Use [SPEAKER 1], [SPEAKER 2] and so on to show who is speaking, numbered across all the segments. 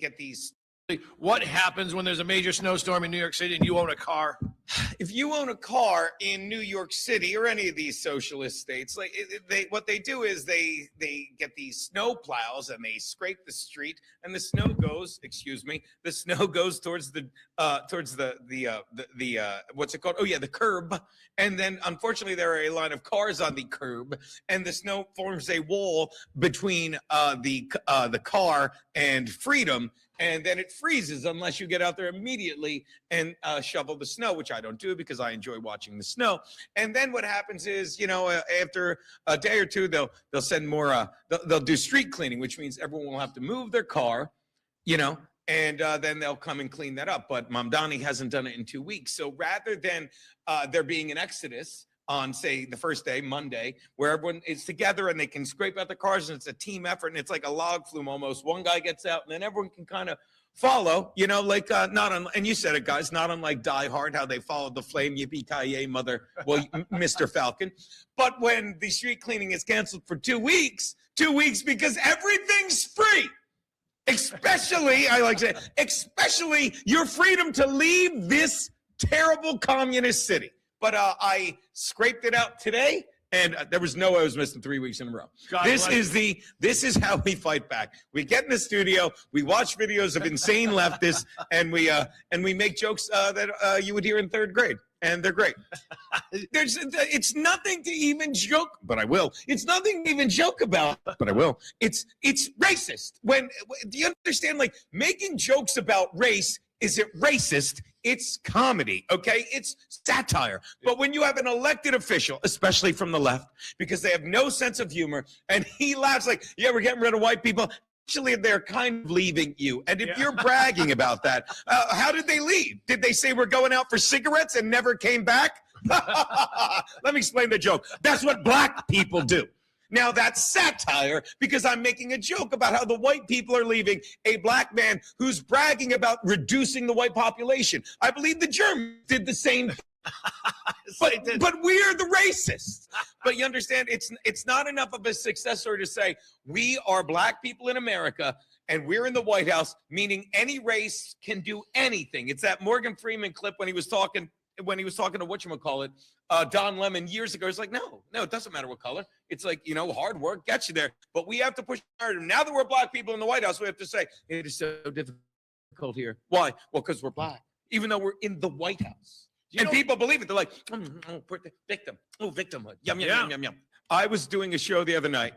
[SPEAKER 1] get these.
[SPEAKER 2] What happens when there's a major snowstorm in New York City and you own a car?
[SPEAKER 1] If you own a car in New York City or any of these socialist states, like what they do is they get these snow plows and they scrape the street, and the snow goes, the snow goes towards the what's it called? Oh yeah, the curb. And then unfortunately there are a line of cars on the curb, and the snow forms a wall between the car and freedom. And then it freezes unless you get out there immediately and shovel the snow, which I don't do because I enjoy watching the snow. And then what happens is, after a day or two, they'll send more. They'll do street cleaning, which means everyone will have to move their car, and then they'll come and clean that up. But Mamdani hasn't done it in 2 weeks. So rather than there being an exodus on, say, the first day, Monday, where everyone is together and they can scrape out the cars and it's a team effort and it's like a log flume almost. One guy gets out and then everyone can kind of follow, and you said it, guys, not unlike Die Hard, how they followed the flame, yippee-ki-yay, Mr. Falcon. But when the street cleaning is canceled for 2 weeks because everything's free, especially your freedom to leave this terrible communist city. But I scraped it out today, and there was no way I was missing 3 weeks in a row. This is how we fight back. We get in the studio, we watch videos of insane leftists, and we make jokes that you would hear in third grade, and they're great. It's nothing to even joke, but I will. It's nothing to even joke about, but I will. It's racist. Do you understand? Like, making jokes about race. Is it racist? It's comedy, okay? It's satire. But when you have an elected official, especially from the left, because they have no sense of humor, and he laughs like, yeah, we're getting rid of white people. Actually, they're kind of leaving you. And if you're bragging about that, how did they leave? Did they say we're going out for cigarettes and never came back? Let me explain the joke. That's what black people do. Now, that's satire because I'm making a joke about how the white people are leaving a black man who's bragging about reducing the white population. I believe the Germans did the same thing. But we're the racists. But you understand, it's not enough of a success story to say we are black people in America and we're in the White House, meaning any race can do anything. It's that Morgan Freeman clip when he was talking to whatchamacallit, Don Lemon years ago. It's like, no, it doesn't matter what color. It's like, hard work gets you there. But we have to push harder. Now that we're black people in the White House, we have to say, it is so difficult here. Why? Well, because we're black, even though we're in the White House. And people believe it. They're like, victim. Oh, victimhood. Yum, yum, yum, yum, yum. I was doing a show the other night,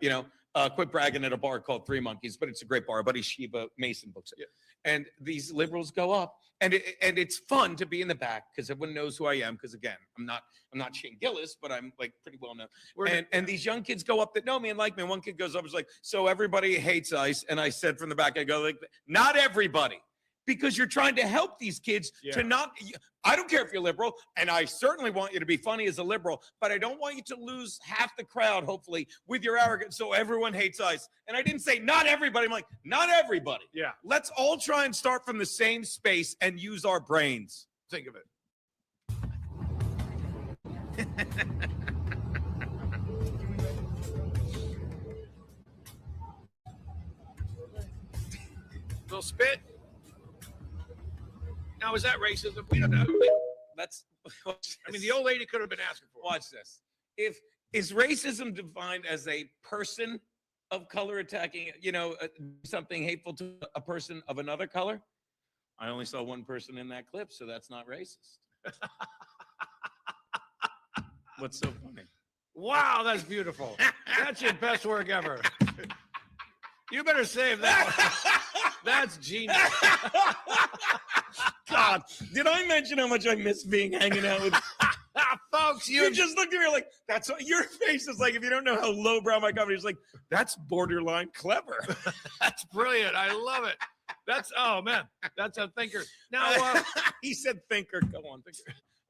[SPEAKER 1] quit bragging at a bar called Three Monkeys, but it's a great bar. Our buddy Sheba Mason books it. Yeah. And these liberals go up. And it's fun to be in the back because everyone knows who I am. Because again, I'm not Shane Gillis, but I'm like pretty well known. And these young kids go up that know me and like me. And one kid goes up and is like, so everybody hates ICE. And I said from the back, I go like, not everybody. Because you're trying to help these kids to not. I don't care if you're liberal, and I certainly want you to be funny as a liberal, but I don't want you to lose half the crowd, hopefully, with your arrogance. So everyone hates ICE. And I didn't say not everybody. I'm like, not everybody. Yeah. Let's all try and start from the same space and use our brains. Think of it.
[SPEAKER 2] Little spit. Now, is that racism? We don't know. The old lady could have been asking for it.
[SPEAKER 1] Watch this. Is racism defined as a person of color attacking, something hateful to a person of another color? I only saw one person in that clip, so that's not racist. What's so funny?
[SPEAKER 2] Wow, that's beautiful. That's your best work ever. You better save that one. That's genius.
[SPEAKER 1] God, did I mention how much I miss hanging out with
[SPEAKER 2] folks?
[SPEAKER 1] You just looked at me like, that's what your face is like. If you don't know how lowbrow my comedy is, like, that's borderline clever.
[SPEAKER 2] That's brilliant. I love it. Oh man, that's a thinker. Now
[SPEAKER 1] he said thinker. Go on, thinker.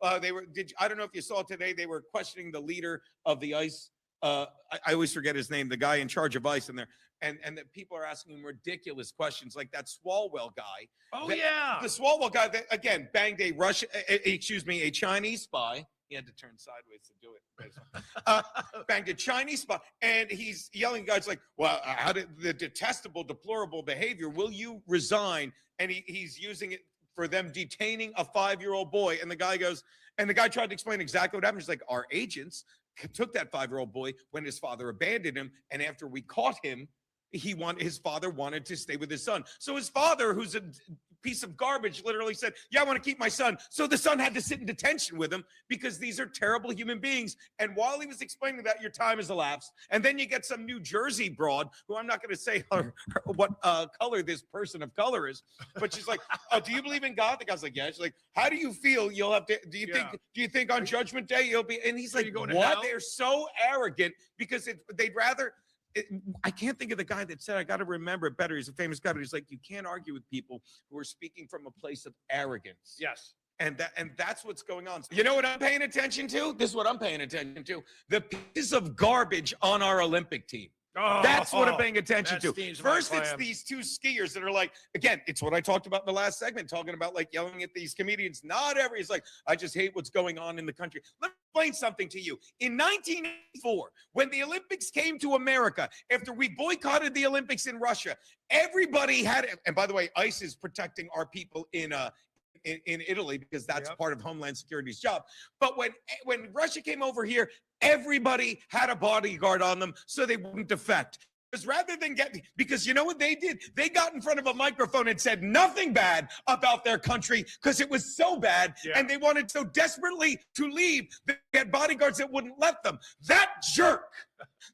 [SPEAKER 1] I don't know if you saw today, they were questioning the leader of the ICE. I always forget his name, the guy in charge of ICE in there. And that people are asking him ridiculous questions like that Swalwell guy.
[SPEAKER 2] Oh, yeah.
[SPEAKER 1] The Swalwell guy that, again, banged a Chinese spy He had to turn sideways to do it. Banged a Chinese spot, and he's yelling. Guys like, "Well, how did the detestable, deplorable behavior? Will you resign?" And he's using it for them detaining a 5-year-old boy. And the guy goes, and the guy tried to explain exactly what happened. He's like, "Our agents took that 5-year-old boy when his father abandoned him, and after we caught him, his father wanted to stay with his son. So his father, who's a piece of garbage, literally said, yeah, I want to keep my son. So the son had to sit in detention with him because these are terrible human beings. And while he was explaining that, your time has elapsed. And then you get some New Jersey broad, who I'm not going to say what color this person of color is, but she's like, oh, do you believe in God? The guy's like, yeah. She's like, how do you feel? You'll have to, do you think on Judgment Day you'll be, and he's like, what? They're so arrogant because they'd rather, I can't think of the guy that said, I got to remember it better. He's a famous guy, but he's like, you can't argue with people who are speaking from a place of arrogance.
[SPEAKER 2] Yes.
[SPEAKER 1] And that's what's going on. You know what I'm paying attention to? This is what I'm paying attention to. The pieces of garbage on our Olympic team.
[SPEAKER 2] Oh,
[SPEAKER 1] that's what I'm paying attention to.
[SPEAKER 2] First,
[SPEAKER 1] it's these two skiers that are like, again, it's what I talked about in the last segment, talking about like yelling at these comedians. He's like, I just hate what's going on in the country. Let me explain something to you. In 1984, when the Olympics came to America, after we boycotted the Olympics in Russia, everybody had, and by the way, ICE is protecting our people in Italy because that's part of Homeland Security's job. But when Russia came over here, everybody had a bodyguard on them so they wouldn't defect. Because rather than because you know what they did? They got in front of a microphone and said nothing bad about their country because it was so bad and they wanted so desperately to leave. They had bodyguards that wouldn't let them. That jerk,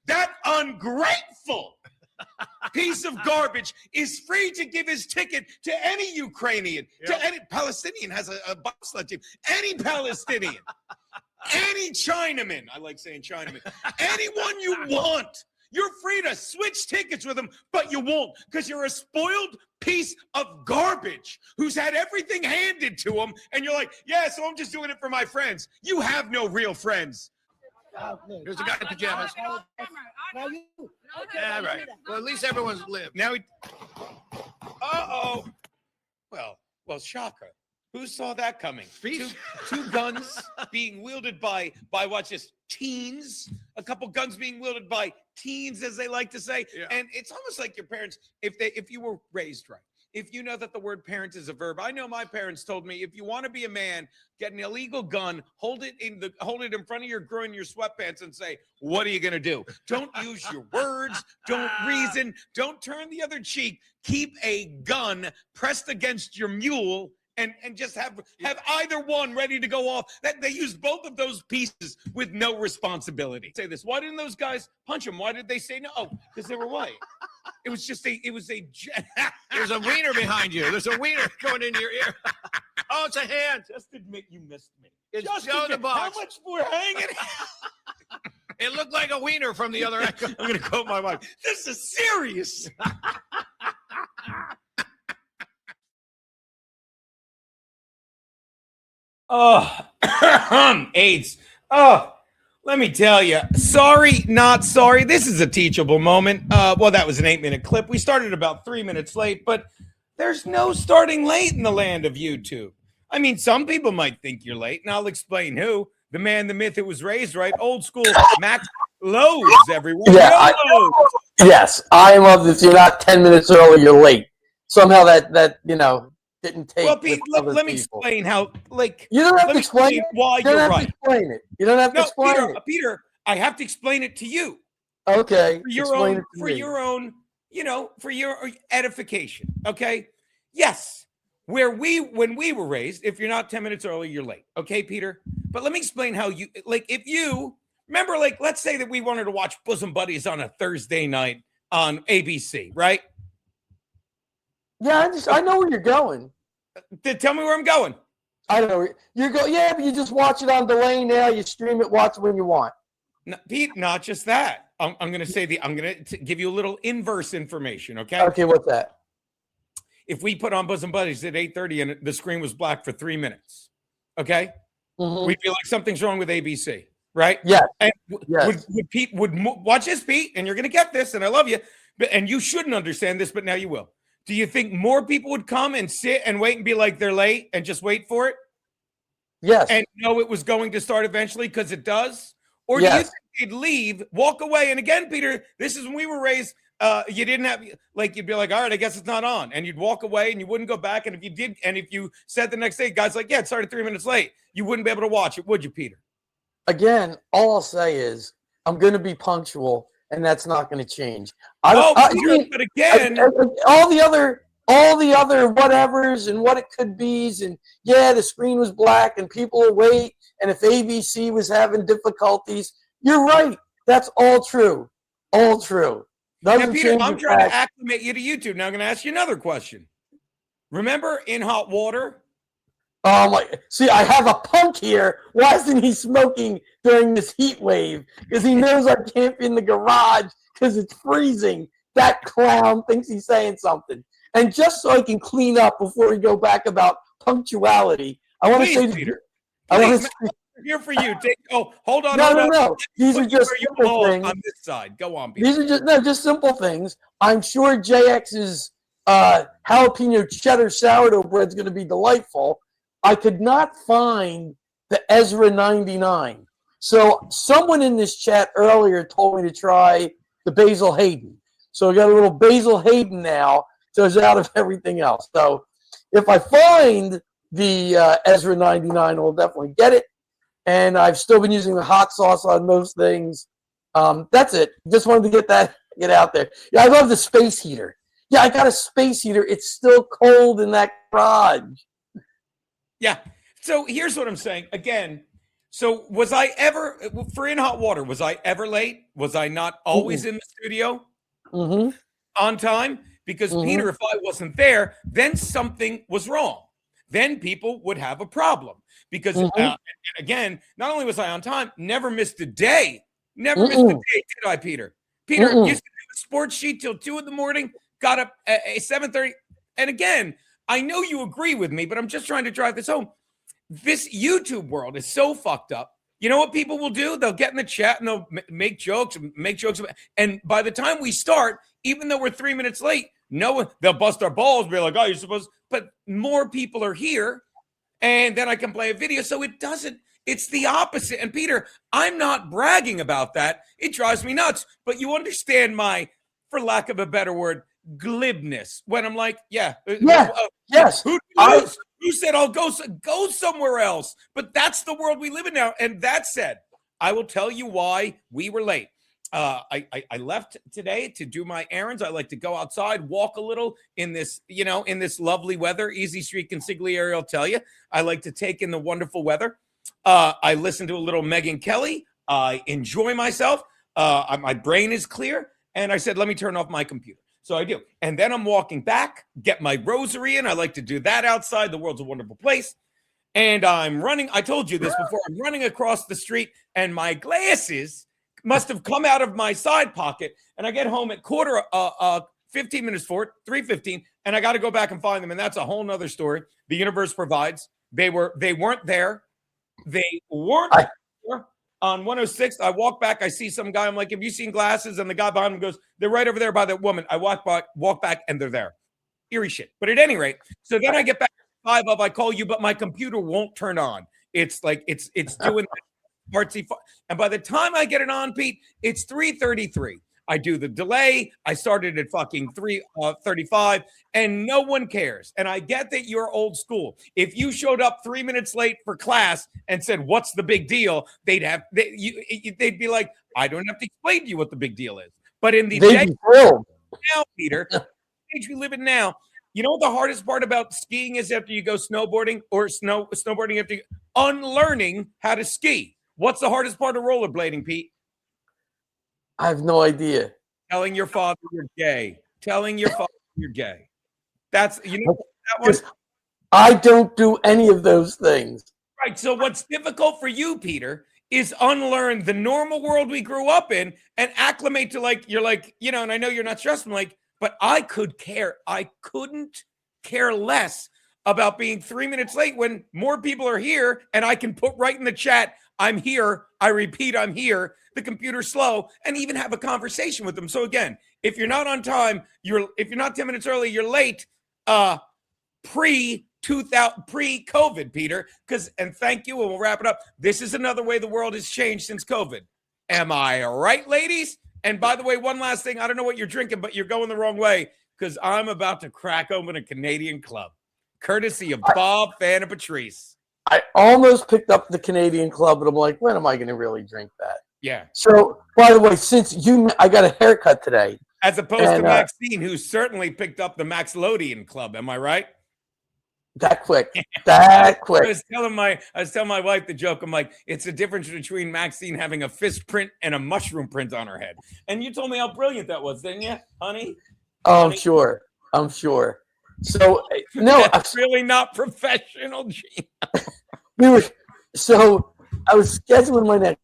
[SPEAKER 1] that ungrateful piece of garbage is free to give his ticket to any Ukrainian, to any Palestinian has a bobsled team, any Palestinian, any Chinaman. I like saying Chinaman. Anyone you want. You're free to switch tickets with them, but you won't because you're a spoiled piece of garbage who's had everything handed to him. And you're like, yeah, so I'm just doing it for my friends. You have no real friends.
[SPEAKER 2] Here's a guy in pajamas. Yeah, right. Well, at least everyone's lived.
[SPEAKER 1] Now uh-oh. Well, shocker. Who saw that coming? Two guns being wielded by watch this, teens. A couple guns being wielded by teens, as they like to say. Yeah. And it's almost like your parents, if you were raised right, if you know that the word parent is a verb. I know my parents told me, if you want to be a man, get an illegal gun, hold it in front of your groin, your sweatpants, and say, what are you going to do? Don't use your words. Don't reason. Don't turn the other cheek. Keep a gun pressed against your mule and just have either one ready to go off. That they use both of those pieces with no responsibility. Say this. Why didn't those guys punch him? Why did they say no? Oh, because they were white. There's
[SPEAKER 2] a wiener behind you. There's a wiener going into your ear. Oh, it's a hand.
[SPEAKER 1] Just admit you missed me.
[SPEAKER 2] It's just the box.
[SPEAKER 1] How much we're hanging?
[SPEAKER 2] It looked like a wiener from the other end.
[SPEAKER 1] I'm going to quote my wife. This is serious. Oh, AIDS. Oh, let me tell you. Sorry, not sorry. This is a teachable moment. Well, that was an 8-minute clip. We started about 3 minutes late, but there's no starting late in the land of YouTube. I mean, some people might think you're late, and I'll explain who. The man, the myth, it was raised right. Old school MAXXX LOADZZZ, everyone.
[SPEAKER 3] Yeah, yes, I am of this. You're not 10 minutes early, you're late. Somehow that didn't take.
[SPEAKER 1] Well, Pete, let me explain how. Like,
[SPEAKER 3] you don't have to explain it.
[SPEAKER 1] Why
[SPEAKER 3] you don't
[SPEAKER 1] you're
[SPEAKER 3] have
[SPEAKER 1] right.
[SPEAKER 3] To explain it. You don't have to explain
[SPEAKER 1] Peter,
[SPEAKER 3] it.
[SPEAKER 1] Peter, I have to explain it to you.
[SPEAKER 3] Okay.
[SPEAKER 1] For your own, for your edification. Okay. Yes. When we were raised, if you're not 10 minutes early, you're late. Okay, Peter. But let me explain how you if you remember, let's say that we wanted to watch Bosom Buddies on a Thursday night on ABC, right?
[SPEAKER 3] Yeah, I know where you're going.
[SPEAKER 1] Tell me where I'm going.
[SPEAKER 3] I know you go. Yeah, but you just watch it on delay now. You stream it, watch it when you want.
[SPEAKER 1] No, Pete, not just that. I'm going to give you a little inverse information. Okay.
[SPEAKER 3] Okay. What's that?
[SPEAKER 1] If we put on Bosom Buddies at 8:30 and the screen was black for 3 minutes, okay, we feel like something's wrong with ABC, right?
[SPEAKER 3] Yeah.
[SPEAKER 1] And would Pete watch this, Pete? And you're going to get this, and I love you, and you shouldn't understand this, but now you will. Do you think more people would come and sit and wait and be like they're late and just wait for it?
[SPEAKER 3] Yes.
[SPEAKER 1] and know it was going to start eventually because it does? Or do you
[SPEAKER 3] Yes.
[SPEAKER 1] think they'd leave, walk away? And again, Peter, this is when we were raised. You didn't have, like, you'd be like, all right, I guess it's not on. And you'd walk away and you wouldn't go back. And if you did, and if you said the next day, guys, like, yeah, it started 3 minutes late, you wouldn't be able to watch it, would you, Peter?
[SPEAKER 3] Again, all I'll say is I'm going to be punctual, and that's not going to change.
[SPEAKER 1] Peter, but again,
[SPEAKER 3] all the other whatevers and what it could be, and yeah, the screen was black and people will wait, and if ABC was having difficulties, you're right. That's all true. All true.
[SPEAKER 1] now, Peter, I'm trying to acclimate you to YouTube. Now I'm going to ask you another question. Remember In Hot Water?
[SPEAKER 3] See, I have a punk here. Why isn't he smoking during this heat wave? Because he knows I can't be in the garage because it's freezing. That clown thinks he's saying something. And just so I can clean up before we go back about punctuality, I want to say to
[SPEAKER 1] Peter,
[SPEAKER 3] I'm
[SPEAKER 1] here for you. Hold on.
[SPEAKER 3] No. These are just simple things.
[SPEAKER 1] On this side. Go on, Peter.
[SPEAKER 3] These are just simple things. I'm sure JX's jalapeno cheddar sourdough bread is going to be delightful. I could not find the Ezra 99. So someone in this chat earlier told me to try the Basil Hayden. So I got a little Basil Hayden now. So it's out of everything else. So if I find the Ezra 99, I'll definitely get it. And I've still been using the hot sauce on most things. That's it. Just wanted to get out there. Yeah, I love the space heater. Yeah, I got a space heater. It's still cold in that garage.
[SPEAKER 1] Yeah. So here's what I'm saying. Again, so was I ever, for In Hot Water, was I ever late? Was I not always in the studio on time? Because, Peter, if I wasn't there, then something was wrong. Then people would have a problem. Because, again, not only was I on time, never missed a day. Never missed a day, did I, Peter? Peter used to do a sports sheet till 2 in the morning, got up at 7:30. And again, I know you agree with me, but I'm just trying to drive this home. This YouTube world is so fucked up. You know what people will do? They'll get in the chat and they'll make jokes. And by the time we start, even though we're 3 minutes late, they'll bust our balls, be like, oh, you're supposed, but more people are here. And then I can play a video. So it's the opposite. And Peter, I'm not bragging about that. It drives me nuts. But you understand my, for lack of a better word, glibness when I'm like, yes. Who said I'll go somewhere else? But that's the world we live in now. And that said, I will tell you why we were late. I left today to do my errands. I like to go outside, walk a little in this lovely weather. Easy Street Consigliere will tell you. I like to take in the wonderful weather. I listen to a little Megyn Kelly. I enjoy myself. My brain is clear. And I said, let me turn off my computer. So I do. And then I'm walking back, get my rosary in. I like to do that outside. The world's a wonderful place. And I'm running. I told you this before. I'm running across the street and my glasses must have come out of my side pocket. And I get home at 15 minutes forward, 3:15. And I got to go back and find them. And that's a whole nother story. The universe provides. They weren't there. They weren't there. On 106, I walk back. I see some guy. I'm like, have you seen glasses? And the guy behind him goes, they're right over there by that woman. I walk back, and they're there. Eerie shit. But at any rate, so then I get back to 5 of, I call you, but my computer won't turn on. It's like, it's doing artsy. And by the time I get it on, Pete, it's 3:33. I do the delay. I started at fucking 3:35, and no one cares. And I get that you're old school. If you showed up 3 minutes late for class and said, "What's the big deal?" they'd be like, "I don't have to explain to you what the big deal is." But in the day now, Peter, the age we live in now, you know what the hardest part about skiing is after you go snowboarding or snowboarding after unlearning how to ski. What's the hardest part of rollerblading, Pete?
[SPEAKER 3] I have no idea.
[SPEAKER 1] Telling your father you're gay. Telling your father you're gay. That's, you know, that one.
[SPEAKER 3] I don't do any of those things.
[SPEAKER 1] Right. So what's difficult for you, Peter, is unlearn the normal world we grew up in and acclimate to, like, you're like, you know, and I know you're not stressed. I'm like, but I couldn't care less about being 3 minutes late when more people are here and I can put right in the chat, I'm here. I repeat, I'm here. The computer's slow, and even have a conversation with them. So again, if you're not on time, if you're not 10 minutes early, you're late. pre-COVID, Peter. And thank you, and we'll wrap it up. This is another way the world has changed since COVID. Am I right, ladies? And by the way, one last thing. I don't know what you're drinking, but you're going the wrong way because I'm about to crack open a Canadian Club, courtesy of Bob, Fan, and Patrice.
[SPEAKER 3] I almost picked up the Canadian Club, but I'm like, when am I going to really drink that?
[SPEAKER 1] Yeah.
[SPEAKER 3] So, by the way, I got a haircut today.
[SPEAKER 1] As opposed to Maxine, who certainly picked up the Maxloadian Club. Am I right?
[SPEAKER 3] That quick. That quick.
[SPEAKER 1] I was telling my wife the joke. I'm like, it's the difference between Maxine having a fist print and a mushroom print on her head. And you told me how brilliant that was, didn't you, honey?
[SPEAKER 3] Oh, I'm sure. I'm sure. So no,
[SPEAKER 1] that's really not professional, Gene.
[SPEAKER 3] I was scheduling my next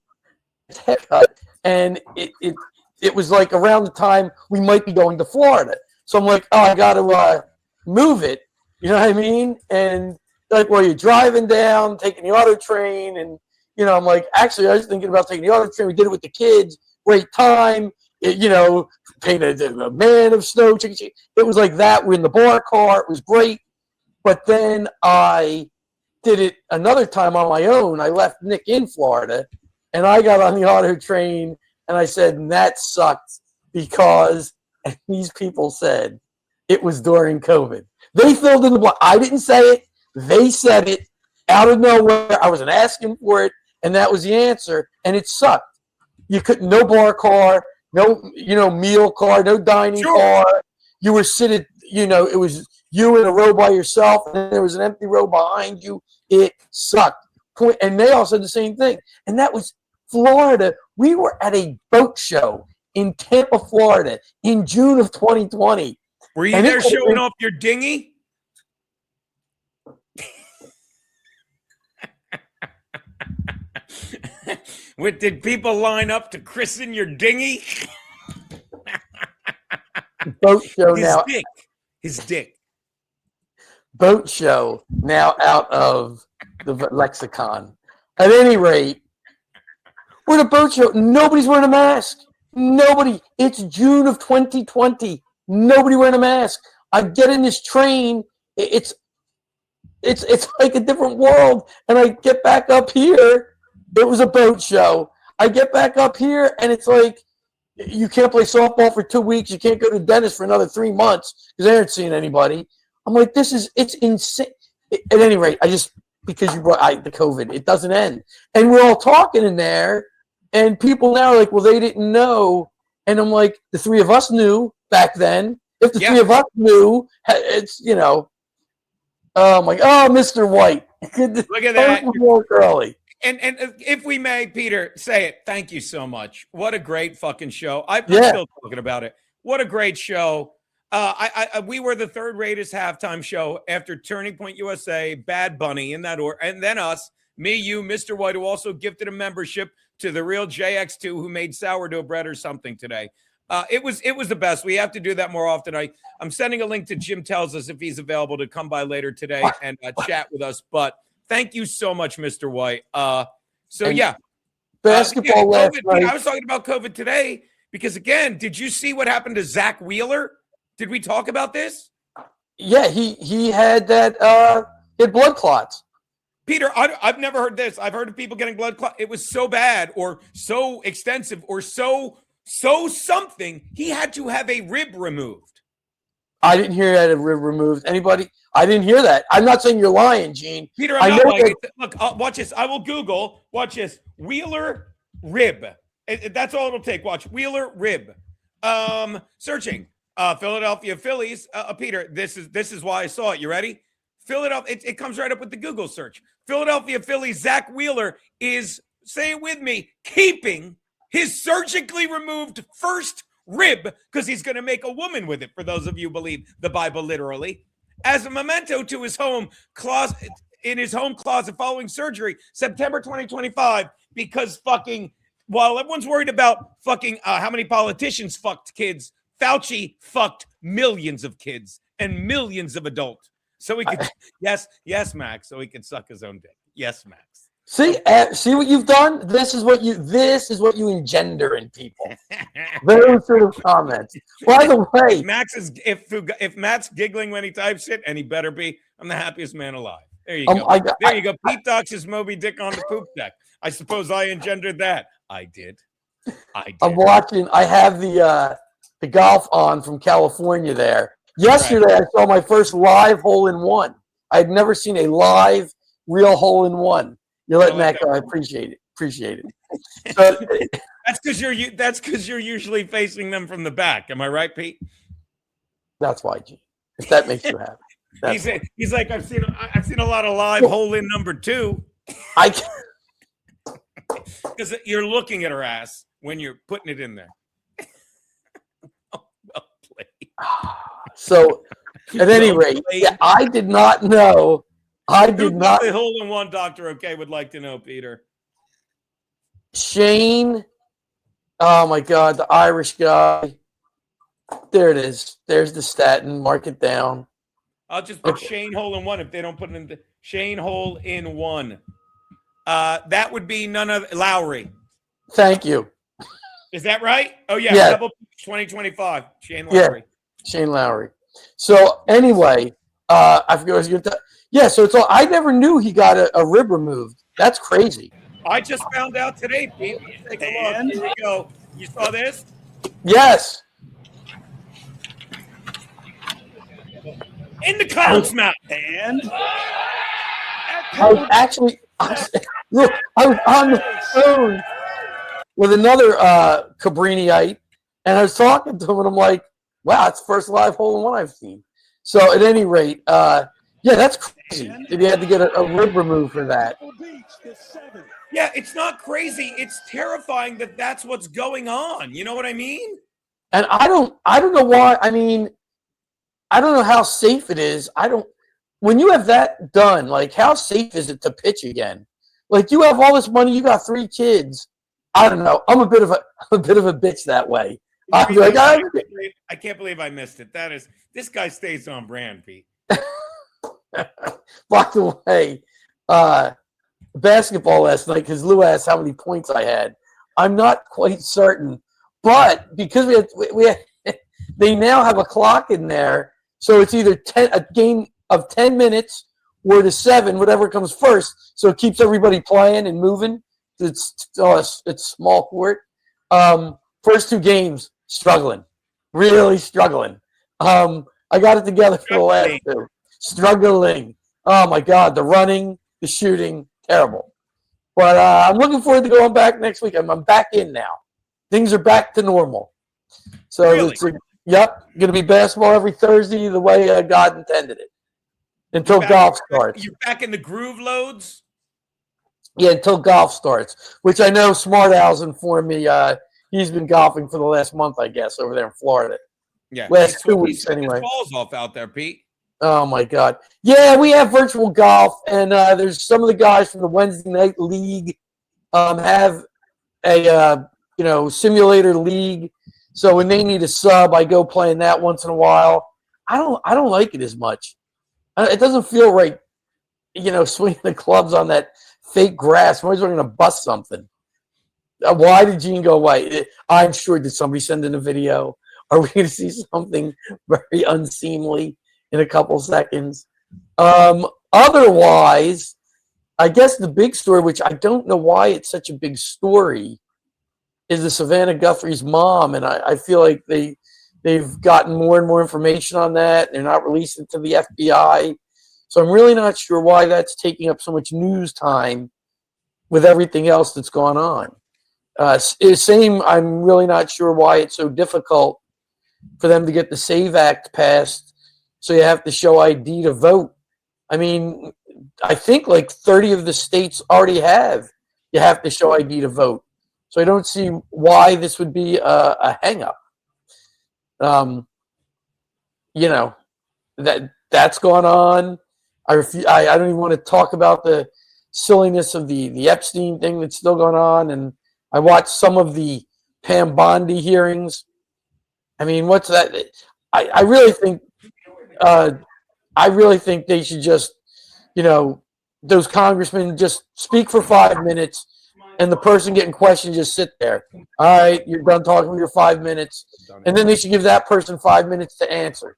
[SPEAKER 3] haircut, and it was like around the time we might be going to Florida. So I'm like, oh, I got to move it. You know what I mean? And like, well, you're driving down, taking the auto train, and I'm like, actually, I was thinking about taking the auto train. We did it with the kids. Great time. Painted a man of snow. It was like that. We're in the bar car. It was great. But then I did it another time on my own. I left Nick in Florida, and I got on the auto train, and I said, that sucked because these people said it was during COVID. They filled in the blank. I didn't say it. They said it out of nowhere. I wasn't asking for it, and that was the answer, and it sucked. You couldn't, no bar car, no, meal car, no dining car. You were sitting, it was you in a row by yourself, and there was an empty row behind you. It sucked. And they all said the same thing. And that was Florida. We were at a boat show in Tampa, Florida in June of 2020.
[SPEAKER 1] Were you there showing off your dinghy? Did people line up to christen your dinghy?
[SPEAKER 3] Boat show now.
[SPEAKER 1] His dick.
[SPEAKER 3] Boat show now out of the lexicon. At any rate, we're at a boat show. Nobody's wearing a mask. Nobody. It's June of 2020. Nobody wearing a mask. I get in this train. It's like a different world. And I get back up here. It was a boat show. I get back up here, and it's like, you can't play softball for 2 weeks. You can't go to the dentist for another 3 months because they aren't seeing anybody. I'm like, it's insane. At any rate, because you brought the COVID, it doesn't end. And we're all talking in there, and people now are like, well, they didn't know. And I'm like, the three of us knew back then. If the three of us knew, it's, oh my, Mr. White.
[SPEAKER 1] Look at that.
[SPEAKER 3] Early.
[SPEAKER 1] And if we may, Peter, say it. Thank you so much. What a great fucking show. I'm still talking about it. What a great show. We were the third greatest halftime show after Turning Point USA, Bad Bunny, in that order, and then us, me, you, Mr. White, who also gifted a membership to the real JX2, who made sourdough bread or something today. It was the best. We have to do that more often. I'm sending a link to Jim Tells Us if he's available to come by later today and chat with us. But thank you so much, Mr. White.
[SPEAKER 3] Basketball last night.
[SPEAKER 1] I was talking about COVID today because, again, did you see what happened to Zach Wheeler? Did we talk about this?
[SPEAKER 3] Yeah, he had that he had blood clots.
[SPEAKER 1] Peter, I've never heard this. I've heard of people getting blood clots. It was so bad or so extensive or so something, he had to have a rib removed.
[SPEAKER 3] I didn't hear that a rib removed. Anybody? I didn't hear that. I'm not saying you're lying, Gene.
[SPEAKER 1] Peter, I'm not lying. Look, watch this. I will Google. Watch this. Wheeler rib. That's all it'll take. Watch. Wheeler rib. Searching. Philadelphia Phillies. Peter, this is why I saw it. You ready? Philadelphia. It comes right up with the Google search. Philadelphia Phillies. Zach Wheeler is, say it with me, keeping his surgically removed first rib because he's going to make a woman with it. For those of you who believe the Bible literally, as a memento to his home closet, in his home closet following surgery, September 2025. Because fucking, while everyone's worried about fucking how many politicians fucked kids, Fauci fucked millions of kids and millions of adults. So he could, yes, Max. So he could suck his own dick. Yes, Max.
[SPEAKER 3] See what you've done. This is what you engender in people. Those sort of comments. By the way,
[SPEAKER 1] if Matt's giggling when he types it, and he better be, I'm the happiest man alive. There you
[SPEAKER 3] go.
[SPEAKER 1] There you go. Pete Doc's his Moby Dick on the poop deck. I suppose I engendered that. I did.
[SPEAKER 3] I'm watching. I have the golf on from California there. Yesterday, I saw my first live hole-in-one. I had never seen a live, real hole-in-one. You're letting that go. I appreciate it. So,
[SPEAKER 1] that's because you're usually facing them from the back. Am I right, Pete?
[SPEAKER 3] That's why, G. If that makes you happy.
[SPEAKER 1] He's like, I've seen a lot of live hole-in number 2. Because you're looking at her ass when you're putting it in there. Oh, well played.
[SPEAKER 3] So, at any rate, I did not know.
[SPEAKER 1] The hole-in-one doctor, would like to know, Peter.
[SPEAKER 3] Shane. Oh, my God, the Irish guy. There it is. There's the statin. Mark it down.
[SPEAKER 1] I'll just put Shane hole-in-one if they don't put it in the Shane hole-in-one. That would be none of Lowry.
[SPEAKER 3] Thank you.
[SPEAKER 1] Is that right? Oh, yeah. Double 2025. Shane Lowry.
[SPEAKER 3] Yeah, Shane Lowry. So, anyway, I forget what I was going to tell. Yeah, so it's all. I never knew he got a rib removed. That's crazy.
[SPEAKER 1] I just found out today, Pete. Take a look. Here we go. You saw this?
[SPEAKER 3] Yes.
[SPEAKER 1] In the clown's mouth.
[SPEAKER 2] And
[SPEAKER 3] I was on the phone with another Cabriniite, and I was talking to him, and I'm like, wow, it's the first live hole-in-one I've seen. So at any rate, yeah, that's crazy that he had to get a rib removed for that.
[SPEAKER 1] Yeah, it's not crazy. It's terrifying that that's what's going on. You know what I mean?
[SPEAKER 3] And I don't know why. I mean, I don't know how safe it is. When you have that done, like, how safe is it to pitch again? Like, you have all this money, you got 3 kids. I don't know. I'm a bit of a bitch that way. I'm like,
[SPEAKER 1] I can't believe I missed it. This guy stays on brand, Pete.
[SPEAKER 3] By the way, basketball last night, because Lou asked how many points I had. I'm not quite certain, but because they now have a clock in there, so it's either a game of 10 minutes or to 7, whatever comes first. So it keeps everybody playing and moving. It's small court. First 2 games, struggling, really struggling. I got it together for the last 2. Struggling. Oh my God, the running, the shooting, terrible. But I'm looking forward to going back next week. I'm back in now. Things are back to normal. So
[SPEAKER 1] really?
[SPEAKER 3] Yep, going to be basketball every Thursday the way God intended it. Until golf starts.
[SPEAKER 1] You're back in the groove, Loads?
[SPEAKER 3] Yeah, until golf starts, which I know Smart Al's informed me he's been golfing for the last month, I guess, over there in Florida.
[SPEAKER 1] Yeah.
[SPEAKER 3] Last 2 weeks anyway.
[SPEAKER 1] Balls off out there, Pete.
[SPEAKER 3] Oh, my God. Yeah, we have virtual golf, and there's some of the guys from the Wednesday Night League have a simulator league. So when they need a sub, I go play in that once in a while. I don't like it as much. It doesn't feel right, swinging the clubs on that fake grass. I'm always going to bust something. Why did Gene go away? I'm sure, did somebody send in a video? Are we going to see something very unseemly in a couple seconds? Otherwise, I guess the big story, which I don't know why it's such a big story, is the Savannah Guthrie's mom, and I feel like they've gotten more and more information on that. They're not releasing it to the FBI. So I'm really not sure why that's taking up so much news time with everything else that's gone on. I'm really not sure why it's so difficult for them to get the SAVE Act passed, so you have to show ID to vote. I mean, I think like 30 of the states already have. You have to show ID to vote. So I don't see why this would be a hang-up. That's gone on. I don't even want to talk about the silliness of the Epstein thing that's still going on. And I watched some of the Pam Bondi hearings. I mean, what's that? I really think they should just, those congressmen just speak for 5 minutes, and the person getting questioned just sit there. All right, you're done talking for your 5 minutes, and then they should give that person 5 minutes to answer.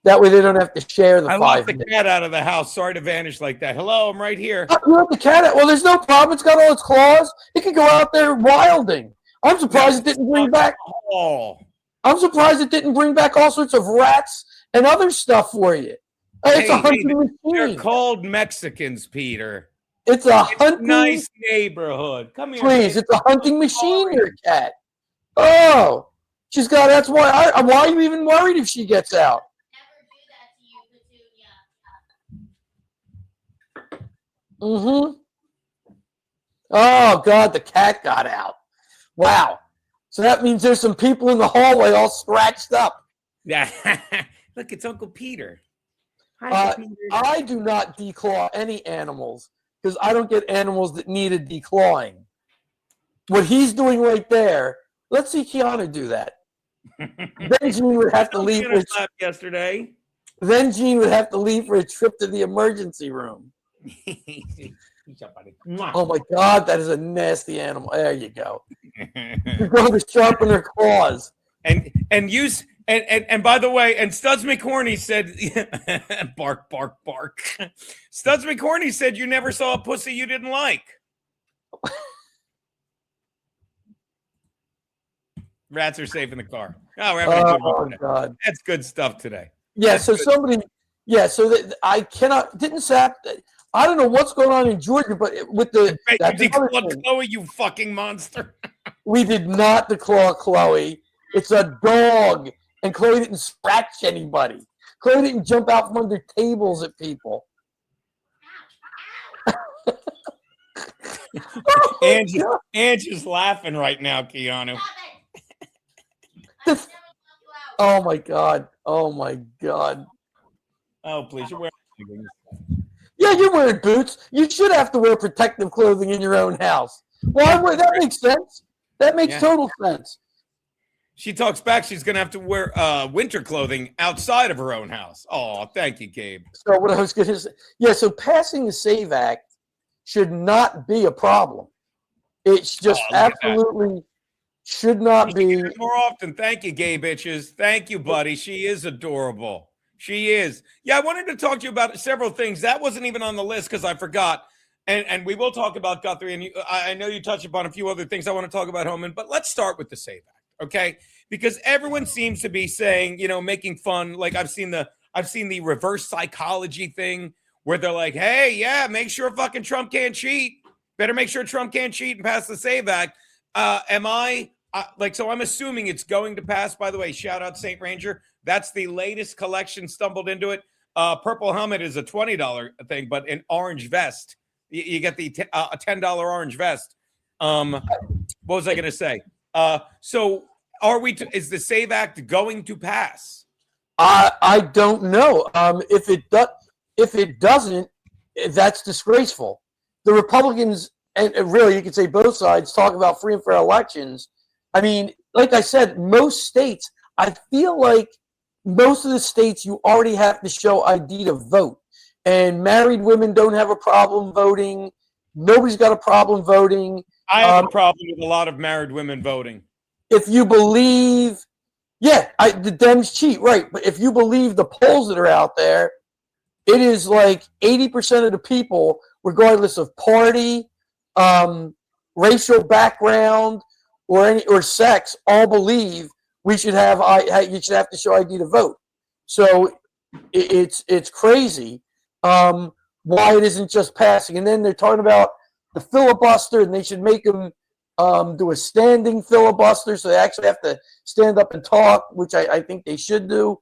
[SPEAKER 3] That way they don't have to share the
[SPEAKER 1] I
[SPEAKER 3] 5
[SPEAKER 1] locked the
[SPEAKER 3] minutes.
[SPEAKER 1] cat out of the house. Sorry to vanish like that. Hello, I'm right here.
[SPEAKER 3] You let the cat out. Well, there's no problem. It's got all its claws. It can go out there wilding. I'm surprised it didn't bring back.
[SPEAKER 1] Oh,
[SPEAKER 3] I'm surprised it didn't bring back all sorts of rats and other stuff for you. It's a hunting
[SPEAKER 1] they're
[SPEAKER 3] machine.
[SPEAKER 1] called Mexicans, Peter.
[SPEAKER 3] It's a hunting.
[SPEAKER 1] Nice neighborhood. Come here,
[SPEAKER 3] Please,
[SPEAKER 1] baby.
[SPEAKER 3] it's a hunting machine. Your cat. Oh, she's got. That's why. Why are you even worried if she gets out? Mm-hmm. Oh God, the cat got out. Wow. So that means there's some people in the hallway all scratched up.
[SPEAKER 1] Yeah. Look, it's Uncle Peter. Hi, Peter.
[SPEAKER 3] I do not declaw any animals because I don't get animals that need a declawing. What he's doing right there, let's see Keanu do that. Then Gene would have to leave.
[SPEAKER 1] Yesterday.
[SPEAKER 3] Then Gene would have to leave for a trip to the emergency room. Oh my God, that is a nasty animal. There you go. You're going to sharpen her claws.
[SPEAKER 1] And use and by the way, and Studs McCorney said bark, bark, bark. Studs McCorney said you never saw a pussy you didn't like. Rats are safe in the car. Oh, we're having a good one.
[SPEAKER 3] God.
[SPEAKER 1] That's good stuff today.
[SPEAKER 3] Yeah,
[SPEAKER 1] That's
[SPEAKER 3] so
[SPEAKER 1] good.
[SPEAKER 3] somebody, yeah, so that I cannot, didn't Sap, I don't know what's going on in Georgia, but with the,
[SPEAKER 1] You declawed Chloe, you fucking monster.
[SPEAKER 3] we did not declaw Chloe. It's a dog, and Chloe didn't scratch anybody. Chloe didn't jump out from under tables at people.
[SPEAKER 1] Angie's laughing right now, Keanu.
[SPEAKER 3] Oh my God. Oh my God.
[SPEAKER 1] Oh, please, you're wearing.
[SPEAKER 3] Yeah, you're wearing boots. You should have to wear protective clothing in your own house. Why would that make sense? That makes total sense.
[SPEAKER 1] She talks back. She's going to have to wear winter clothing outside of her own house. Oh, thank you, Gabe.
[SPEAKER 3] So what I was going to say, yeah, so passing the SAVE Act should not be a problem. It's just absolutely should not be.
[SPEAKER 1] More often. Thank you, Gabe bitches. Thank you, buddy. She is adorable. She is. Yeah, I wanted to talk to you about several things. That wasn't even on the list because I forgot. And we will talk about Guthrie. And I know you touched upon a few other things I want to talk about, Homan. But let's start with the SAVE Act. Okay, because everyone seems to be saying, making fun. Like I've seen the reverse psychology thing where they're like, hey, yeah, make sure fucking Trump can't cheat. Better make sure Trump can't cheat and pass the SAVE Act. So I'm assuming it's going to pass. By the way, shout out St. Ranger. That's the latest collection. Stumbled into it. Purple helmet is a $20 thing, but an orange vest. You get the a $10 orange vest. What was I going to say? So is the SAVE Act going to pass?
[SPEAKER 3] I don't know. If it doesn't, that's disgraceful. The Republicans, and really you could say both sides, talk about free and fair elections. I mean, like I said, most states, I feel like most of the states you already have to show ID to vote. And married women don't have a problem voting. Nobody's got a problem voting.
[SPEAKER 1] I have a problem with a lot of married women voting.
[SPEAKER 3] If you believe, the Dems cheat, right? But if you believe the polls that are out there, it is like 80% of the people, regardless of party, racial background, or sex, all believe you should have to show ID to vote. So it's crazy why it isn't just passing. And then they're talking about the filibuster, and they should make them do a standing filibuster, so they actually have to stand up and talk, which I think they should do.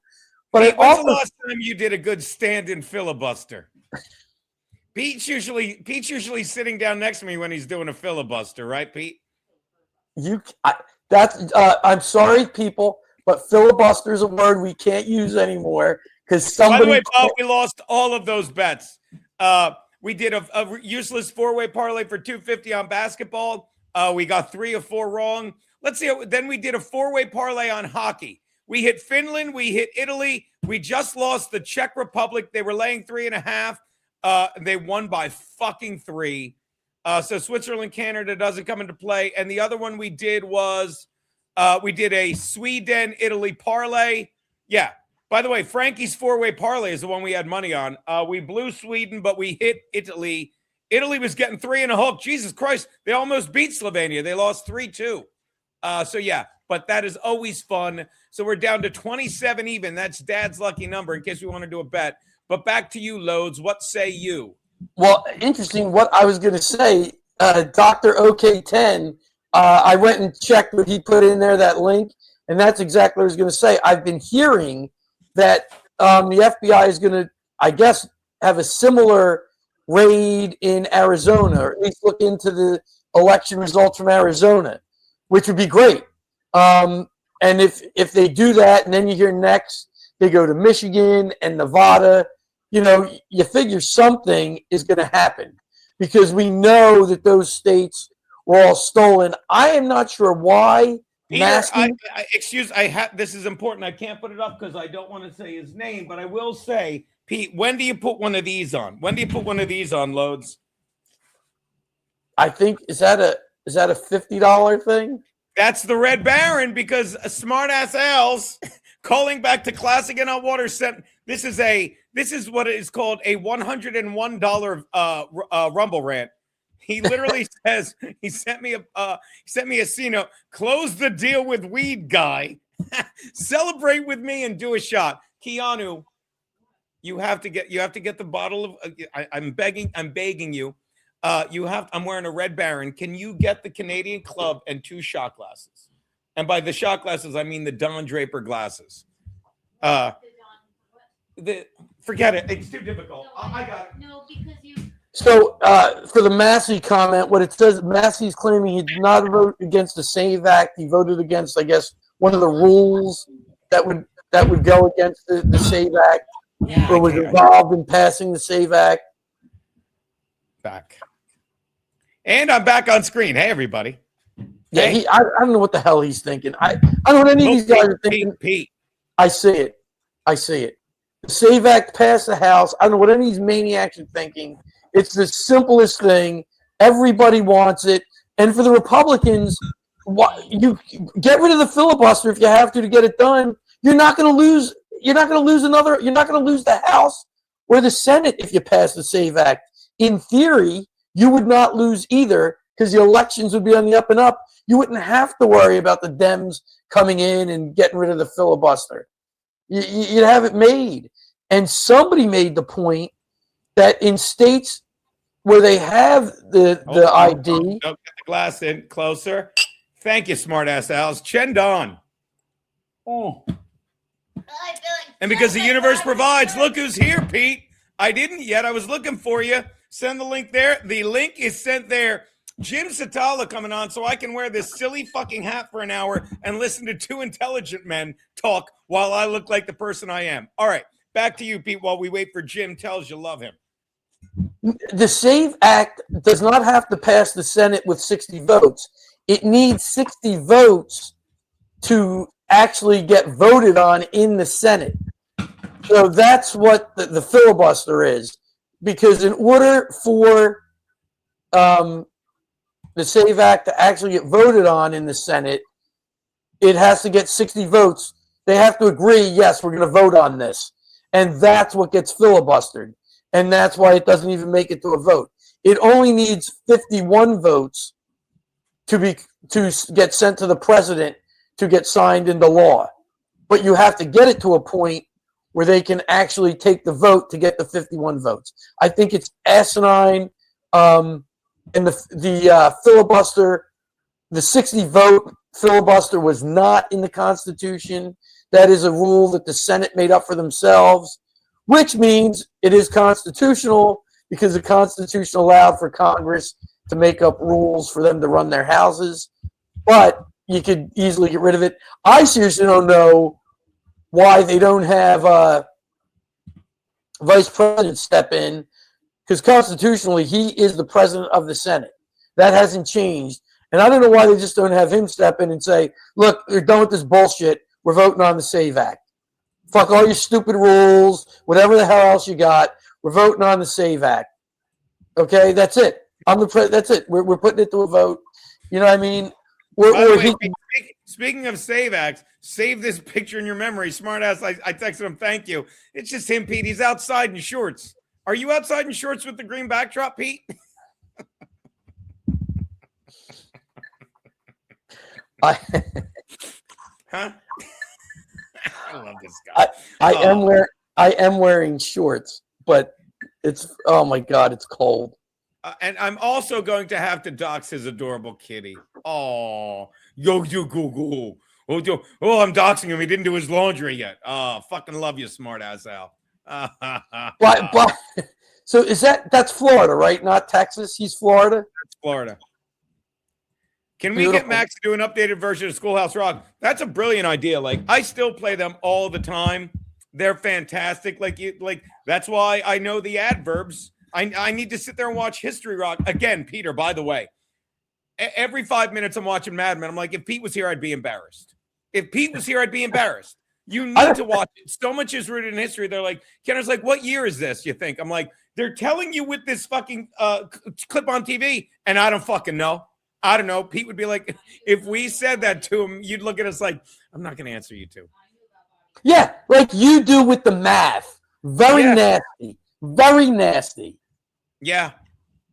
[SPEAKER 3] But
[SPEAKER 1] Pete, when's the last time you did a good stand-in filibuster? Pete's usually sitting down next to me when he's doing a filibuster, right, Pete?
[SPEAKER 3] I'm sorry, people, but filibuster is a word we can't use anymore because somebody. By the way,
[SPEAKER 1] Bob, we lost all of those bets. We did a useless four-way parlay for $250 on basketball. We got 3 of 4 wrong. Let's see. Then we did a 4-way parlay on hockey. We hit Finland. We hit Italy. We just lost the Czech Republic. They were laying 3.5. They won by fucking 3. So Switzerland, Canada doesn't come into play. And the other one we did was we did a Sweden, Italy parlay. Yeah. By the way, Frankie's 4-way parlay is the one we had money on. We blew Sweden, but we hit Italy. Italy was getting 3 and a hook. Jesus Christ. They almost beat Slovenia. They lost 3-2. So yeah, but that is always fun. So we're down to 27 even. That's Dad's lucky number in case we want to do a bet. But back to you, Loads. What say you?
[SPEAKER 3] Well, interesting. What I was going to say, Dr. OK10, I went and checked what he put in there, that link, and that's exactly what I was going to say. I've been hearing that the FBI is going to, I guess, have a similar raid in Arizona, or at least look into the election results from Arizona, which would be great. And if they do that, and then you hear next they go to Michigan and Nevada, you know, you figure something is going to happen because we know that those states were all stolen. I am not sure why.
[SPEAKER 1] Peter, this is important. I can't put it up because I don't want to say his name, but I will say, Pete, when do you put one of these on? When do you put one of these on, Loads?
[SPEAKER 3] I think is that a $50 thing?
[SPEAKER 1] That's the Red Baron because a smartass Al's calling back to Classic and Hot Water sent this is what is called a $101 Rumble rant. He literally says he sent me a C-note. Close the deal with weed guy. Celebrate with me and do a shot. Keanu, you have to get the bottle of. I'm begging you. I'm wearing a Red Baron. Can you get the Canadian Club and 2 shot glasses? And by the shot glasses, I mean the Don Draper glasses. Forget it. It's too difficult. I got it.
[SPEAKER 4] No, because you.
[SPEAKER 3] So for the Massey comment, what it says, Massey's claiming he did not vote against the SAVE Act. He voted against, I guess, one of the rules that would go against the SAVE Act, or was involved in passing the SAVE Act.
[SPEAKER 1] Back. And I'm back on screen. Hey, everybody.
[SPEAKER 3] Yeah,
[SPEAKER 1] hey.
[SPEAKER 3] I don't know what the hell he's thinking. I don't know what any of these guys are thinking.
[SPEAKER 1] Pete.
[SPEAKER 3] I see it. The SAVE Act passed the House. I don't know what any of these maniacs are thinking. It's the simplest thing. Everybody wants it. And for the Republicans, you get rid of the filibuster if you have to get it done. You're not going to lose. You're not going to lose another. You're not going to lose the House or the Senate if you pass the SAVE Act. In theory, you would not lose either because the elections would be on the up and up. You wouldn't have to worry about the Dems coming in and getting rid of the filibuster. You'd have it made. And somebody made the point that in states where they have the ID.
[SPEAKER 1] Get the glass in closer. Thank you, smartass Al's. Chendon. Oh. And because the universe provides, look who's here, Pete. I didn't yet. I was looking for you. Send the link there. The link is sent there. Jim Satala coming on so I can wear this silly fucking hat for an hour and listen to 2 intelligent men talk while I look like the person I am. All right. Back to you, Pete, while we wait for Jim tells you love him.
[SPEAKER 3] The SAVE Act does not have to pass the Senate with 60 votes. It needs 60 votes to actually get voted on in the Senate. So that's what the filibuster is. Because in order for the SAVE Act to actually get voted on in the Senate, it has to get 60 votes. They have to agree, yes, we're going to vote on this. And that's what gets filibustered. And that's why it doesn't even make it to a vote. It only needs 51 votes to get sent to the president to get signed into law. But you have to get it to a point where they can actually take the vote to get the 51 votes. I think it's asinine. And the filibuster, the 60-vote filibuster was not in the Constitution. That is a rule that the Senate made up for themselves, which means it is constitutional because the Constitution allowed for Congress to make up rules for them to run their houses. But you could easily get rid of it. I seriously don't know why they don't have vice president step in, because constitutionally he is the president of the Senate. That hasn't changed. And I don't know why they just don't have him step in and say, look, we're done with this bullshit. We're voting on the SAVE Act. Fuck all your stupid rules, whatever the hell else you got. We're voting on the SAVE Act. Okay, that's it. That's it. We're putting it to a vote. You know what I mean?
[SPEAKER 1] By the way, speaking of SAVE Acts, save this picture in your memory. Smartass, I texted him, thank you. It's just him, Pete. He's outside in shorts. Are you outside in shorts with the green backdrop, Pete?
[SPEAKER 3] Huh?
[SPEAKER 1] I love this guy.
[SPEAKER 3] I am wearing shorts, but it's, oh my God, it's cold.
[SPEAKER 1] And I'm also going to have to dox his adorable kitty. Oh, yo, you Google. Oh, I'm doxing him. He didn't do his laundry yet. Oh, fucking love you, smart ass Al.
[SPEAKER 3] But so that's Florida, right? Not Texas. He's Florida.
[SPEAKER 1] That's Florida. Can
[SPEAKER 3] Beautiful.
[SPEAKER 1] we get Max to do an updated version of Schoolhouse Rock? That's a brilliant idea. Like, I still play them all the time. They're fantastic. Like that's why I know the adverbs. I need to sit there and watch History Rock again. Peter, by the way, every 5 minutes I'm watching Mad Men. I'm like, if Pete was here, I'd be embarrassed. If Pete was here, I'd be embarrassed. You need to watch it. So much is rooted in history. They're like, Kenner's like, what year is this? You think? I'm like, they're telling you with this fucking clip on TV, and I don't fucking know. I don't know. Pete would be like, if we said that to him, you'd look at us like, I'm not going to answer you two.
[SPEAKER 3] Yeah, like you do with the math. Very nasty. Very nasty.
[SPEAKER 1] Yeah.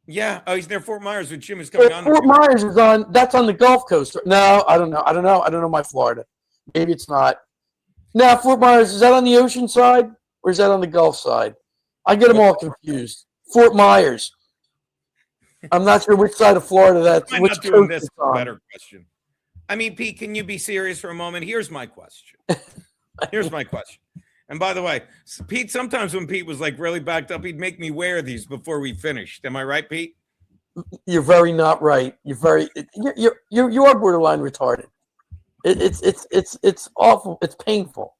[SPEAKER 1] Yeah. Oh, he's near Fort Myers when Jim is coming on.
[SPEAKER 3] Fort Myers is on, that's on the Gulf Coast. No, I don't know. I don't know my Florida. Maybe it's not. Now, Fort Myers, is that on the ocean side or is that on the Gulf side? I get them all confused. Fort Myers. I'm not sure which side of Florida that's.
[SPEAKER 1] I'm
[SPEAKER 3] which
[SPEAKER 1] not doing
[SPEAKER 3] coast
[SPEAKER 1] this. Better question. I mean, Pete, can you be serious for a moment? Here's my question. Here's my question. And by the way, Pete, sometimes when Pete was like really backed up, he'd make me wear these before we finished. Am I right, Pete?
[SPEAKER 3] You're very not right. You're very. You are borderline retarded. It's awful. It's painful.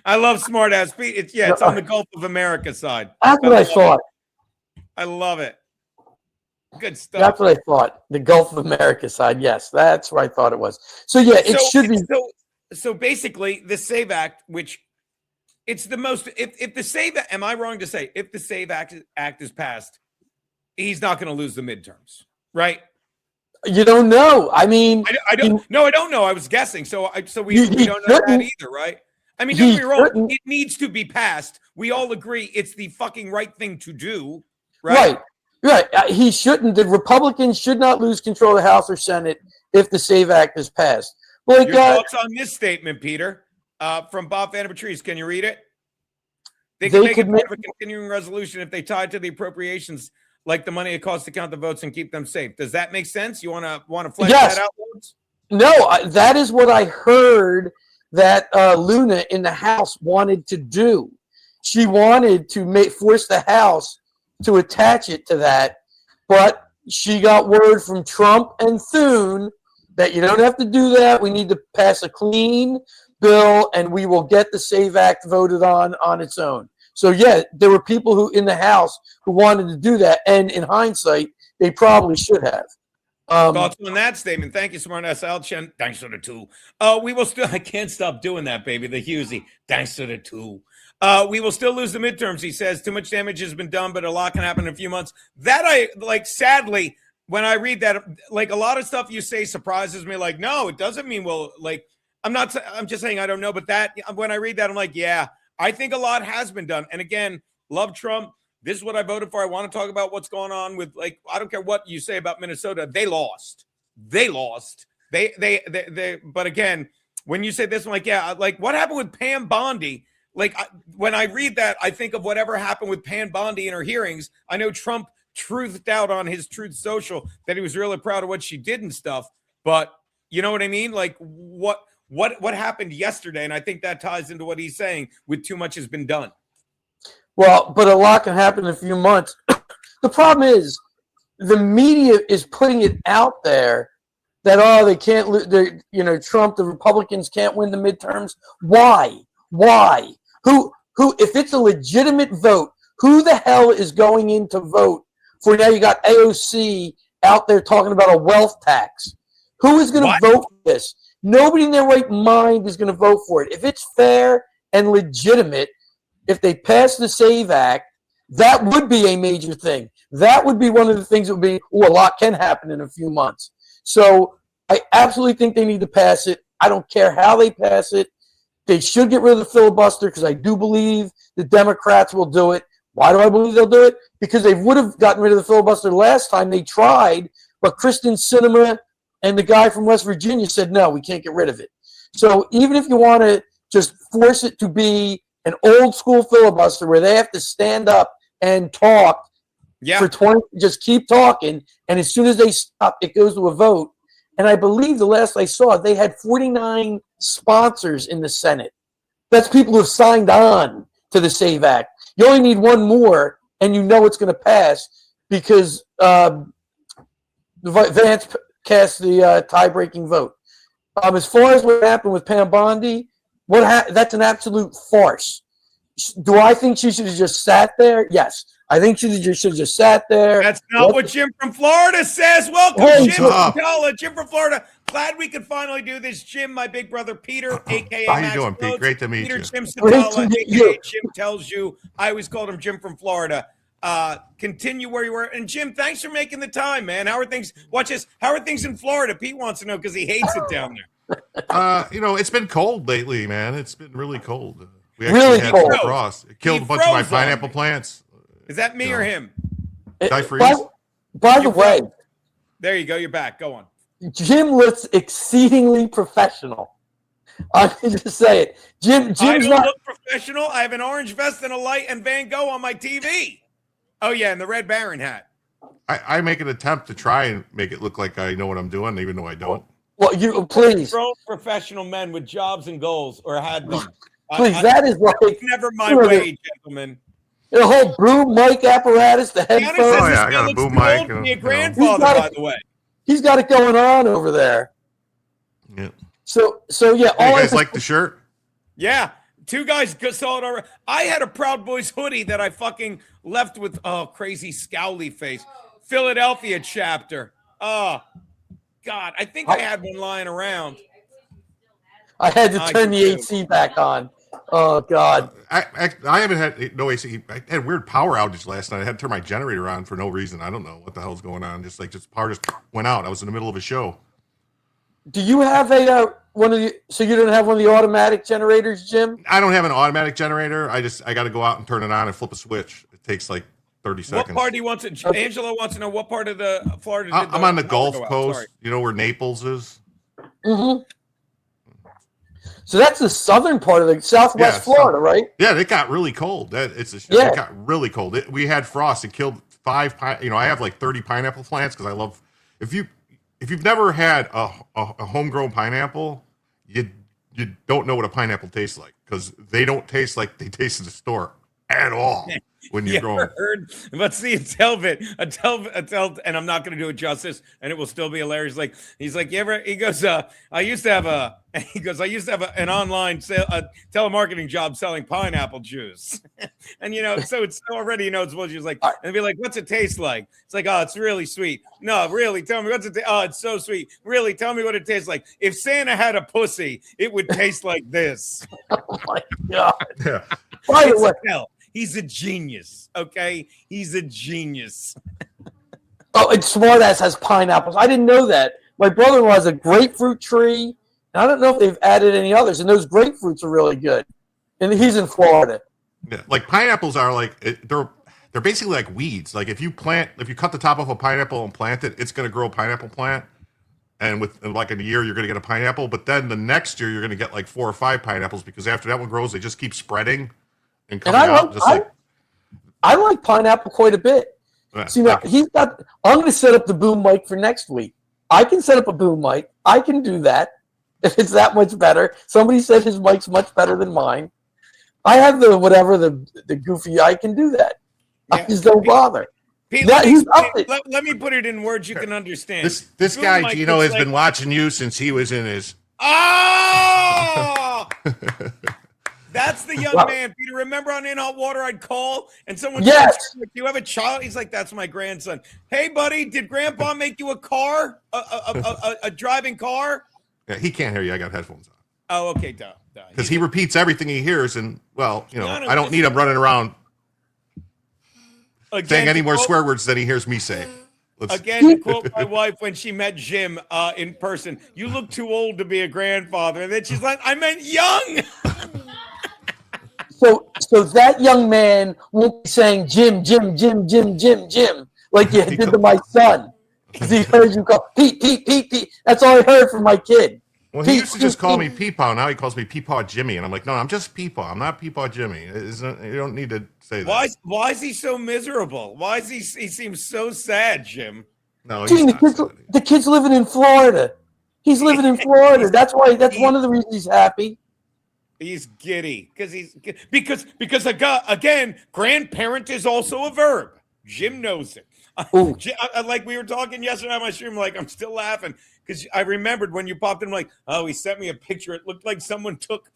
[SPEAKER 1] I love smart ass Pete. It's on the Gulf of America side.
[SPEAKER 3] That's what I thought.
[SPEAKER 1] I love it. Good stuff.
[SPEAKER 3] That's what I thought. The Gulf of America side. Yes, that's what I thought it was. So yeah, it should be.
[SPEAKER 1] So basically, the SAVE Act, which it's the most. If the SAVE, am I wrong to say if the SAVE Act is passed, he's not going to lose the midterms, right?
[SPEAKER 3] You don't know. I mean,
[SPEAKER 1] I don't. No, I don't know. I was guessing. So we don't know that either, right? I mean, don't get me wrong. It needs to be passed. We all agree it's the fucking right thing to do, right?
[SPEAKER 3] Right. He shouldn't. The Republicans should not lose control of the House or Senate if the SAVE Act is passed. Like,
[SPEAKER 1] your thoughts on this statement, Peter, from Bob Van Patrice? Can you read it? They can make it part of a continuing resolution if they tie it to the appropriations, like the money it costs to count the votes and keep them safe. Does that make sense? You want to flesh that out?
[SPEAKER 3] No, that is what I heard that Luna in the House wanted to do. She wanted to force the House to attach it to that, but she got word from Trump and Thune that you don't have to do that. We need to pass a clean bill, and we will get the SAVE Act voted on its own. So yeah, there were people who in the House who wanted to do that, and in hindsight, they probably should have.
[SPEAKER 1] Thoughts on that statement? Thank you, smart ass Al Chen. Thanks for the two. We will still. I can't stop doing that, baby. The Husey. Thanks for the two. We will still lose the midterms, he says. Too much damage has been done, but a lot can happen in a few months. That I like. Sadly, when I read that, like a lot of stuff you say surprises me. Like, no, it doesn't mean we'll like. I'm just saying I don't know, but that when I read that, I'm like, yeah, I think a lot has been done. And again, love Trump. This is what I voted for. I want to talk about what's going on with, like, I don't care what you say about Minnesota. They lost. They lost. But again, when you say this, I'm like, yeah, like what happened with Pam Bondi? Like when I read that, I think of whatever happened with Pam Bondi in her hearings. I know Trump truthed out on his Truth Social that he was really proud of what she did and stuff. But you know what I mean? Like what happened yesterday? And I think that ties into what he's saying with too much has been done.
[SPEAKER 3] Well, but a lot can happen in a few months. The problem is the media is putting it out there that, oh, they can't, Trump, the Republicans can't win the midterms. Why? Who, if it's a legitimate vote, who the hell is going in to vote for? Now you got AOC out there talking about a wealth tax. Who is going to vote for this? Nobody in their right mind is going to vote for it. If it's fair and legitimate, if they pass the SAVE Act, that would be a major thing. That would be one of the things that would be, a lot can happen in a few months. So I absolutely think they need to pass it. I don't care how they pass it. They should get rid of the filibuster because I do believe the Democrats will do it. Why do I believe they'll do it? Because they would have gotten rid of the filibuster last time they tried, but Kristen Sinema and the guy from West Virginia said, no, we can't get rid of it. So even if you want to just force it to be an old school filibuster where they have to stand up and talk for 20, just keep talking, and as soon as they stop, it goes to a vote. And I believe the last I saw, they had 49 sponsors in the Senate. That's people who have signed on to the SAVE Act. You only need one more, and you know it's going to pass because Vance cast the tie-breaking vote. As far as what happened with Pam Bondi, that's an absolute farce. Do I think she should have just sat there? Yes. I think she should have just sat there.
[SPEAKER 1] That's not what Jim from Florida says. Welcome, Jim Satala. Jim from Florida. Glad we could finally do this. Jim, my big brother Peter, a.k.a.
[SPEAKER 4] How you doing, Pete? Great to meet you.
[SPEAKER 1] Jim Satala, a.k.a. Jim Tells You. I always called him Jim from Florida. Continue where you were. And Jim, thanks for making the time, man. How are things? Watch this. How are things in Florida? Pete wants to know because he hates it down there.
[SPEAKER 4] It's been cold lately, man. It's been really cold. We actually had some frost. It killed a bunch of my pineapple plants.
[SPEAKER 1] Is that me or him?
[SPEAKER 4] Did I freeze?
[SPEAKER 3] By the way,
[SPEAKER 1] there you go. You're back. Go on.
[SPEAKER 3] Jim looks exceedingly professional. I can just say it. Jim's
[SPEAKER 1] I don't look professional. I have an orange vest and a light and Van Gogh on my TV. Oh, yeah, and the Red Baron hat.
[SPEAKER 4] I make an attempt to try and make it look like I know what I'm doing, even though I don't.
[SPEAKER 3] Well, you please.
[SPEAKER 1] Grown professional men with jobs and goals, or had them.
[SPEAKER 3] Please, that is like
[SPEAKER 1] never my way, gentlemen.
[SPEAKER 3] The whole boom mic apparatus, the headphones.
[SPEAKER 4] Oh, yeah, I got a boom mic.
[SPEAKER 1] Be a grandfather, by the way.
[SPEAKER 3] He's got it going on over there.
[SPEAKER 4] Yeah.
[SPEAKER 3] So yeah.
[SPEAKER 4] You guys like the shirt?
[SPEAKER 1] Yeah. Two guys saw it already. I had a Proud Boys hoodie that I fucking left with crazy scowly face. Philadelphia chapter. Oh, God. I think I had one lying around.
[SPEAKER 3] I had to turn the AC back on. Oh, God.
[SPEAKER 4] I haven't had no AC. I had a weird power outage last night. I had to turn my generator on for no reason. I don't know what the hell's going on. Just power just went out. I was in the middle of a show.
[SPEAKER 3] Do you have so you don't have one of the automatic generators, Jim?
[SPEAKER 4] I don't have an automatic generator. I got to go out and turn it on and flip a switch. It takes like 30 seconds.
[SPEAKER 1] What part do you want to? Okay. Angela wants to know what part of the Florida.
[SPEAKER 4] I'm on the Gulf Coast. You know where Naples is?
[SPEAKER 3] Mm-hmm. So that's the southern part of the Southwest Florida, right?
[SPEAKER 4] Yeah, it got really cold. It got really cold. We had frost. It killed 5. I have like 30 pineapple plants because I love. If you've never had a homegrown pineapple, you don't know what a pineapple tastes like because they don't taste like they taste in the store at all when you grow them.
[SPEAKER 1] Let's see a Telvit, and I'm not going to do it justice, and it will still be hilarious. He's like, he goes, I used to have an online telemarketing job selling pineapple juice. And, so it's already, it's what she's like, and be like, what's it taste like? It's like, oh, it's really sweet. No, really, tell me what's it oh, it's so sweet. Really, tell me what it tastes like. If Santa had a pussy, it would taste like this.
[SPEAKER 3] Oh my God.
[SPEAKER 4] Yeah.
[SPEAKER 3] By the way,
[SPEAKER 1] he's a genius. Okay. He's a genius.
[SPEAKER 3] Oh, and Smartass has pineapples. I didn't know that. My brother-in-law has a grapefruit tree. I don't know if they've added any others, and those grapefruits are really good. And he's in Florida.
[SPEAKER 4] Yeah, like pineapples are like they're basically like weeds. Like if you cut the top off a pineapple and plant it, it's going to grow a pineapple plant. And in like a year, you're going to get a pineapple. But then the next year, you're going to get like 4 or 5 pineapples because after that one grows, they just keep spreading and coming out.
[SPEAKER 3] I like pineapple quite a bit.
[SPEAKER 4] Yeah,
[SPEAKER 3] See, now I'm going to set up the boom mic for next week. I can set up a boom mic. I can do that. If it's that much better. Somebody said his mic's much better than mine. I have the goofy. I can do that. Yeah. I just don't bother.
[SPEAKER 1] Pete, let me put it in words you can understand.
[SPEAKER 4] This guy, Geno, has been watching you since he was in his.
[SPEAKER 1] Oh! That's the young man, Peter. Remember on In Hot Water, I'd call and someone said, do you have a child? He's like, that's my grandson. Hey, buddy, did Grandpa make you a car? A driving car?
[SPEAKER 4] Yeah, he can't hear you. I got headphones on.
[SPEAKER 1] Oh, okay, duh.
[SPEAKER 4] Because he repeats everything he hears, and I don't need him running around. saying any
[SPEAKER 1] to
[SPEAKER 4] more
[SPEAKER 1] quote-
[SPEAKER 4] swear words than he hears me say.
[SPEAKER 1] Again, to quote my wife when she met Jim in person, "You look too old to be a grandfather." And then she's like, "I meant young."
[SPEAKER 3] So that young man won't be saying Jim, Jim, Jim, Jim, Jim, Jim, like you did to my son. Because he heard you call Pete, Pete, Pete, Pete. That's all I heard from my kid.
[SPEAKER 4] Well, he used to just call me Peepaw. Now he calls me Peepaw Jimmy. And I'm like, no, I'm just Peepaw. I'm not Peepaw Jimmy. You don't need to say that.
[SPEAKER 1] Why is he so miserable? Why is he seems so sad, Jim?
[SPEAKER 4] No, he's
[SPEAKER 3] Gene,
[SPEAKER 4] not
[SPEAKER 3] the kid's living in Florida. He's living in Florida. That's why. That's one of the reasons he's happy.
[SPEAKER 1] He's giddy because again, grandparent is also a verb. Jim knows it. Like we were talking yesterday on my stream, like I'm still laughing because I remembered when you popped in. I'm like, oh, he sent me a picture. It looked like someone took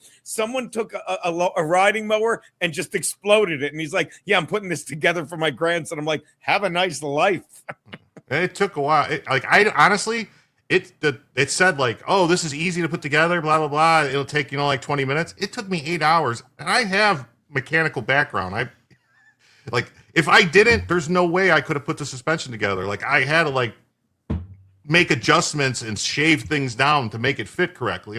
[SPEAKER 1] a riding mower and just exploded it. And he's like, yeah, I'm putting this together for my grandson. I'm like, have a nice life.
[SPEAKER 4] It took a while. It said like, oh, this is easy to put together, blah, blah, blah. It'll take, like 20 minutes. It took me 8 hours. And I have mechanical background. If I didn't, there's no way I could have put the suspension together. Like I had to make adjustments and shave things down to make it fit correctly.